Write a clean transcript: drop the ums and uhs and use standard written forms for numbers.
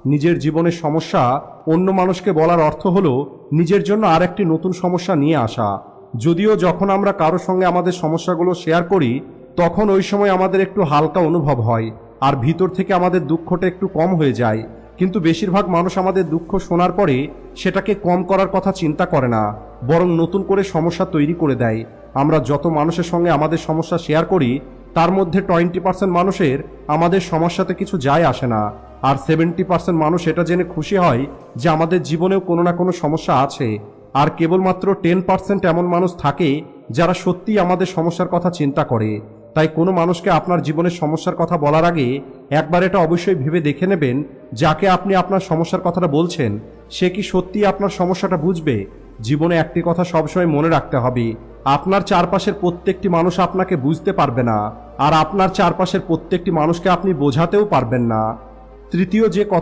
নিজের জীবনের সমস্যা অন্য মানুষকে বলার অর্থ হলো নিজের জন্য আর একটি নতুন সমস্যা নিয়ে আসা। যদিও যখন আমরা কারোর সঙ্গে আমাদের সমস্যাগুলো শেয়ার করি তখন ওই সময় আমাদের একটু হালকা অনুভব হয় আর ভিতর থেকে আমাদের দুঃখটা একটু কম হয়ে যায়, কিন্তু বেশিরভাগ মানুষ আমাদের দুঃখ শোনার পরে সেটাকে কম করার কথা চিন্তা করে না, বরং নতুন করে সমস্যা তৈরি করে দেয়। আমরা যত মানুষের সঙ্গে আমাদের সমস্যা শেয়ার করি তার মধ্যে 20% মানুষের আমাদের সমস্যাতে কিছু যায় আসে না, আর 70% মানুষ এটা জেনে খুশি হয় যে আমাদের জীবনেও কোনো না কোনো সমস্যা আছে। আর কেবলমাত্র 10% এমন মানুষ থাকে যারা সত্যিই আমাদের সমস্যার কথা চিন্তা করে। তাই কোনো মানুষকে আপনার জীবনের সমস্যার কথা বলার আগে একবার এটা অবশ্যই ভেবে দেখে নেবেন যাকে আপনি আপনার সমস্যার কথাটা বলছেন সে কি সত্যিই আপনার সমস্যাটা বুঝবে। জীবনে একটি কথা সবসময় মনে রাখতে হবে, আপনার চারপাশের প্রত্যেকটি মানুষ আপনাকে বুঝতে পারবে না, আর আপনার চারপাশের প্রত্যেকটি মানুষকে আপনি বোঝাতেও পারবেন না। তৃতীয় যে কথা